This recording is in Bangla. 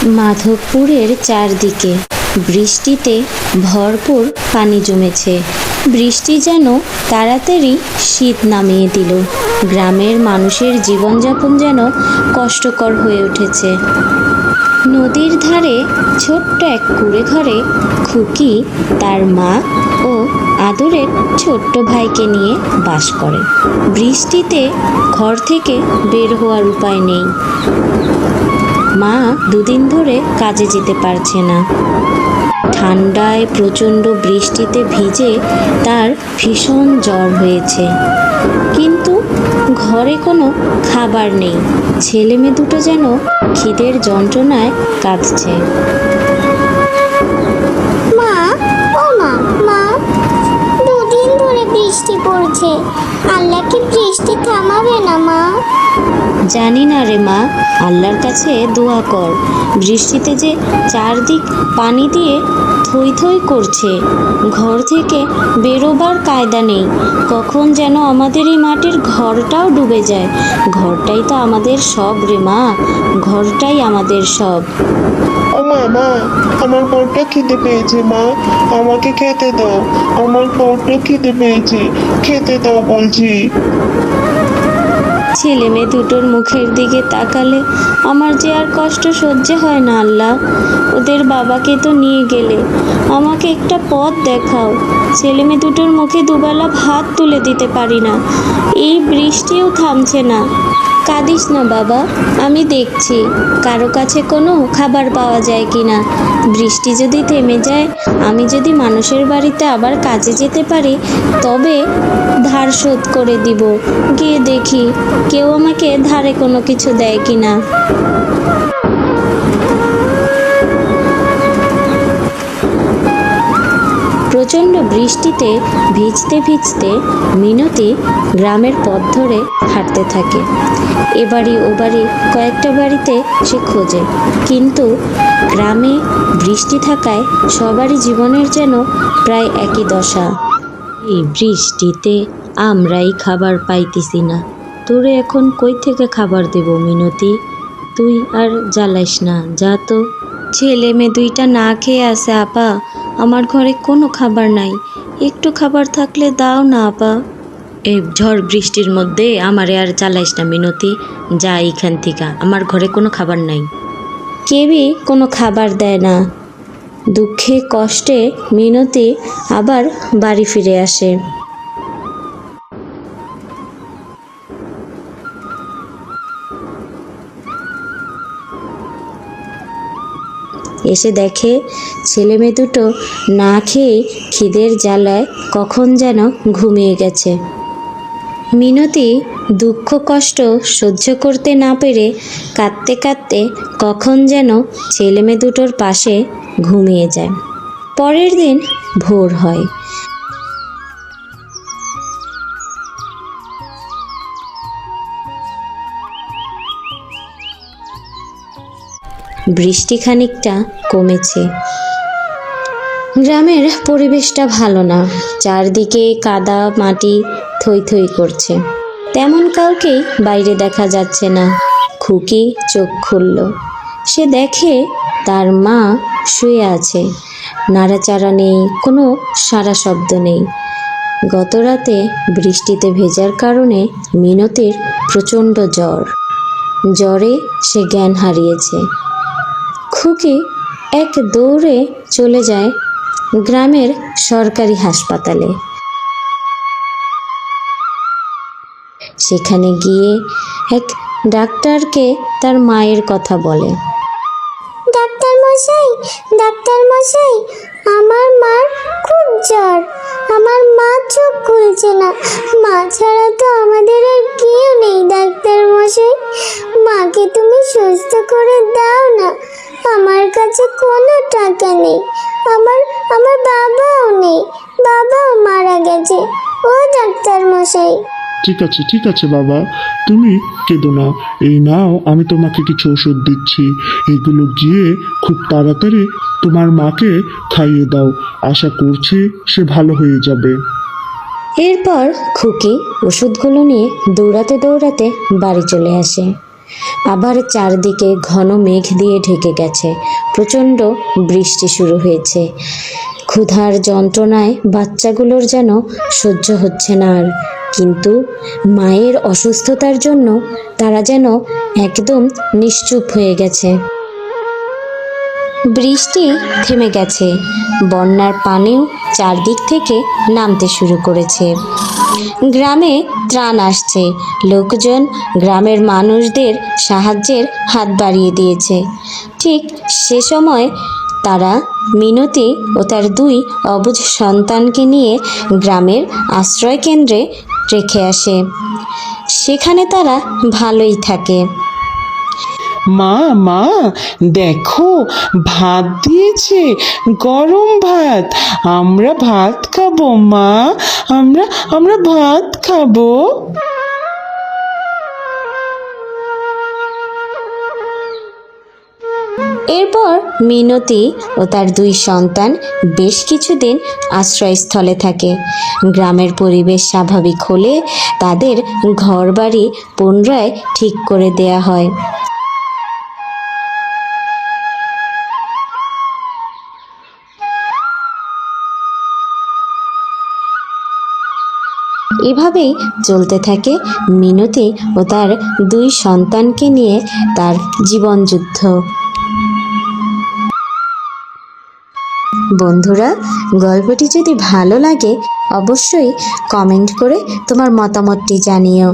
মাধবপুরের চারদিকে বৃষ্টিতে ভরপুর পানি জমেছে। বৃষ্টি যেন তাড়াতাড়ি শীত নামিয়ে দিল। গ্রামের মানুষের জীবনযাপন যেন কষ্টকর হয়ে উঠেছে। নদীর ধারে ছোট্ট এক কুঁড়ে ঘরে খুকি তার মা ও আদরের ছোট্ট ভাইকে নিয়ে বাস করে। বৃষ্টিতে ঘর থেকে বের হওয়ার উপায় নেই। মা দুদিন ধরে কাজে যেতে পারছে না। ঠান্ডায় প্রচণ্ড বৃষ্টিতে ভিজে তার ভীষণ জ্বর হয়েছে। কিন্তু ঘরে কোনো খাবার নেই। ছেলে মেয়ে দুটো যেন খিদের যন্ত্রণায় কাঁদছে। মা, ও মা, মা, দুদিন ধরে বৃষ্টি পড়ছে। আল্লাহ কি বৃষ্টি থামাবে না মা? জানি না রে মা, আল্লাহর কাছে দোয়া কর। বৃষ্টিতে যে চারদিক পানি দিয়ে থই থই করছে, ঘর থেকে বেরোবার কায়দা নেই। কখন যেন আমাদের এই মাটির ঘরটাও ডুবে যায়। ঘরটাই তো আমাদের সব রে মা, ঘরটাই আমাদের সব। ও মা, মা, আমার বড্ড খিদে পেয়েছে মা, আমাকে খেতে দাও। আমার বড্ড খিদে পেয়েছে, খেতে দাও বলছি। ছেলে মেয়ে দুটোর মুখের দিকে তাকালে আমার যে আর কষ্ট সহ্য হয় না। আল্লাহ, ওদের বাবাকে তো নিয়ে গেলে, আমাকে একটা পথ দেখাও। ছেলে মেয়ে দুটোর মুখে দুবেলা ভাত তুলে দিতে পারি না। এই বৃষ্টিও থামছে না। কাঁদিস না বাবা, আমি দেখছি কারো কাছে কোনো খাবার পাওয়া যায় কি না। বৃষ্টি যদি থেমে যায়, আমি যদি মানুষের বাড়িতে আবার কাজে যেতে পারি, তবে ধার শোধ করে দিব। গিয়ে দেখি কেউ আমাকে ধারে কোনো কিছু দেয় কি না। প্রচণ্ড বৃষ্টিতে ভিজতে ভিজতে মিনতি গ্রামের পথ ধরে হাঁটতে থাকে। এ বাড়ি ও বাড়ি কয়েকটা বাড়িতে সে খোঁজে, কিন্তু গ্রামে বৃষ্টি থাকায় সবারই জীবনের যেন প্রায় একই দশা। এই বৃষ্টিতে আমরাই খাবার পাইতেছি না। তোরে এখন কই থেকে খাবার দেব মিনতি? তুই আর জ্বালাইস না, যা তো। ছেলে মেয়ে দুইটা না খেয়ে আছে আপা, আমার ঘরে কোনো খাবার নাই। একটু খাবার থাকলে দাও না আপা। এই ঝড় বৃষ্টির মধ্যে আমারে আর জ্বালাইস না মিনতি, যা এইখান থেকে, আমার ঘরে কোনো খাবার নাই। কেউই কোনো খাবার দেয় না। দুঃখে কষ্টে মিনতি আবার বাড়ি ফিরে আসে। এসে দেখে ছেলে মেয়ে দুটো না খেয়ে খিদের জ্বালায় কখন যেন ঘুমিয়ে গেছে। মিনতি দুঃখ কষ্ট সহ্য করতে না পেরে কাঁদতে কাঁদতে কখন যেন ছেলে মেয়ে দুটোর পাশে ঘুমিয়ে যায়। পরের দিন ভোর হয়। বৃষ্টি খানিকটা কমেছে। গ্রামের পরিবেশটা ভালো না। চারদিকে কাদা মাটি থই থই করছে। তেমন কাউকেই বাইরে দেখা যাচ্ছে না। খুকি চোখ খুলল। সে দেখে তার মা শুয়ে আছে। নাড়াচাড়া নেই, কোনো সারা শব্দ নেই। গত রাতে বৃষ্টিতে ভেজার কারণে মিনতির প্রচণ্ড জ্বর। জ্বরে সে জ্ঞান হারিয়েছে। খুকি এক দৌড়ে চলে যায় গ্রামের সরকারি হাসপাতালে। সেখানে গিয়ে এক ডাক্তারকে তার মায়ের কথা বলে। ডাক্তার মশাই, ডাক্তার মশাই, আমার মার খুব জ্বর। আমার মা চোখ খুলছে না। মা ছাড়া তো আমাদের আর কেউ নেই ডাক্তার মশাই। মাকে তুমি সুস্থ করে দাও না। আমার কাছে কোনো টাকা নেই। আমার বাবাও নেই, বাবাও মারা গেছে। ও ডাক্তার মশাই। ঠিক আছে বাবা, তুমি কেঁদো না। এই নাও, আমি তোমাকে কিছু ওষুধ দিচ্ছি। এগুলো গিয়ে খুব তাড়াতাড়ি তোমার মাকে খাইয়ে দাও। আশা করছি সে ভালো হয়ে যাবে। এরপর খুকি ওষুধগুলো নিয়ে দৌড়াতে দৌড়াতে বাড়ি চলে আসে। আবার চারদিকে ঘন মেঘ দিয়ে ঢেকে গেছে, প্রচণ্ড বৃষ্টি শুরু হয়েছে। ক্ষুধার যন্ত্রণায় বাচ্চাগুলোর যেন সহ্য হচ্ছে না আর, কিন্তু মায়ের অসুস্থতার জন্য তারা যেন একদম নিশ্চুপ হয়ে গেছে। বৃষ্টি থেমে গেছে, বন্যার পানিও চারদিক থেকে নামতে শুরু করেছে। গ্রামে ত্রাণ আসছে, লোকজন গ্রামের মানুষদের সাহায্যের হাত বাড়িয়ে দিয়েছে। ঠিক সে সময় তারা মিনতি ও তার 2 অবুঝ সন্তানকে নিয়ে গ্রামের আশ্রয় কেন্দ্রে রেখে আসে। সেখানে তারা ভালোই থাকে। মা মা দেখো, ভাত দিয়েছে, গরম ভাত। আমরা ভাত খাবো মা, আমরা আমরা ভাত খাবো। এরপর মিনতি ও তার 2 সন্তান বেশ কিছুদিন আশ্রয়স্থলে থাকে। গ্রামের পরিবেশ স্বাভাবিক হলে তাদের ঘরবাড়ি পুনরায় ঠিক করে দেয়া হয়। এভাবেই চলতে থাকে মিনতি ও তার 2 সন্তানকে নিয়ে তার জীবনযুদ্ধ। বন্ধুরা, গল্পটি যদি ভালো লাগে অবশ্যই কমেন্ট করে তোমার মতামতটি জানিও।